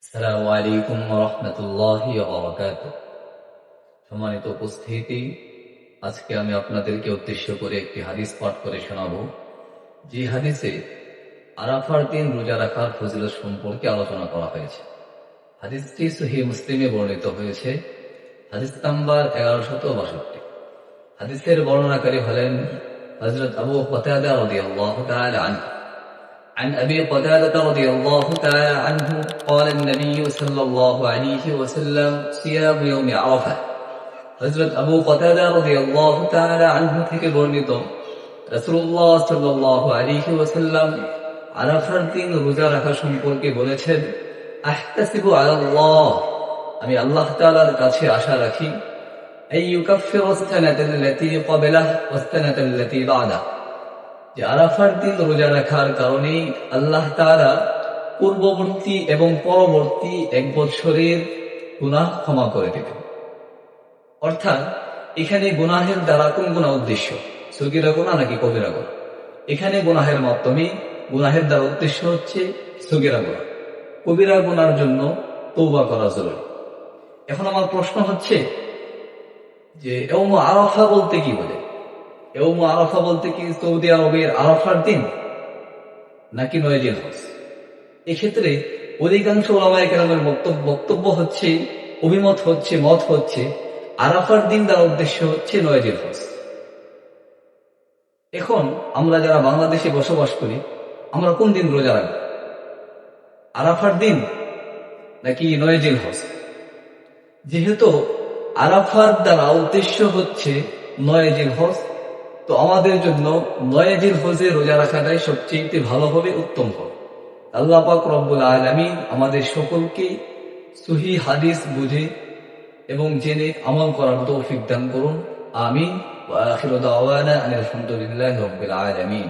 আসসালামু আলাইকুম ওয়া রাহমাতুল্লাহি ওয়া বারাকাতুহু। সম্মানিত উপস্থিতি, আজকে আমি আপনাদেরকে উদ্দেশ্য করে একটি হাদিস পাঠ করে শোনাবো। যে হাদিসে আরাফার দিন রোজা রাখার ফজিলত সম্পর্কে আলোচনা করা হয়েছে। হাদিসটি সহিহ মুসলিমে বর্ণিত হয়েছে। হাদিস নাম্বার 1162। হাদিসের বর্ণনাকারী হলেন হযরত আবু কাতাদা রাদিয়াল্লাহু তাআলা আনহু। عن أبي قتادة رضي الله تعالى عنه قال النبي صلى الله عليه وسلم صيام يوم عرفة। হযরত আবু কাতাদা রাদিয়াল্লাহু তাআলা আনহু থেকে বর্ণিত, রাসূলুল্লাহ সাল্লাল্লাহু আলাইহি ওয়াসাল্লাম আরাফার দিন রোজা রাখা সম্পর্কে বলেছেন, আহতাসিবু আলাল্লাহ, আমি আল্লাহ তাআলার কাছে আশা রাখি, আইয়ুকাফফিরা আস-সানাতাল্লাতী ক্বাবলাহু ওয়াস-সানাতাল্লাতী বা'দাহু, যে আরাফার দিন রোজা রাখার কারণে আল্লাহ তাআলা পূর্ববর্তী এবং পরবর্তী এক বছরের গুনাহ ক্ষমা করে দেবেন। অর্থাৎ এখানে গুনাহের দ্বারা কোন গুনাহ উদ্দেশ্য, সগীরা গুনাহ নাকি কবিরা গুনাহ? এখানে গুনাহের মাধ্যমে গুনাহের দ্বারা উদ্দেশ্য হচ্ছে সগীরা গুনাহ। কবিরা গুনার জন্য তওবা করা জরুরি। এখন আমার প্রশ্ন হচ্ছে যে ইয়াউম আরাফা বলতে কি বলে? ইয়াউম আরাফা বলতে কি সৌদি আরবের আরাফার দিন নাকি ৯ জিলহজ? এক্ষেত্রে অধিকাংশ উলামায়ে কেরামের বক্তব্য হচ্ছে, অভিমত হচ্ছে, মত হচ্ছে আরাফার দিন দ্বারা উদ্দেশ্য হচ্ছে ৯ জিলহজ। এখন আমরা যারা বাংলাদেশে বসবাস করি, আমরা কোন দিন রোজা রাখব? আরাফার দিন নাকি ৯ জিলহজ? যেহেতু আরাফার দ্বারা উদ্দেশ্য হচ্ছে ৯ জিলহজ, তো আমাদের জন্য ৯ জিলহজে রোজা রাখাটাই সবচেয়ে ভালো হবে, উত্তম হবে। আল্লাহ পাক রব্বুল আলামিন আমাদের সকলকে সহিহ হাদিস বুঝে এবং জেনে আমল করার তৌফিক দান করুন। আমিন। ওয়া আখিরু দাওয়ানা আলহামদুলিল্লাহি রাব্বিল আলামিন।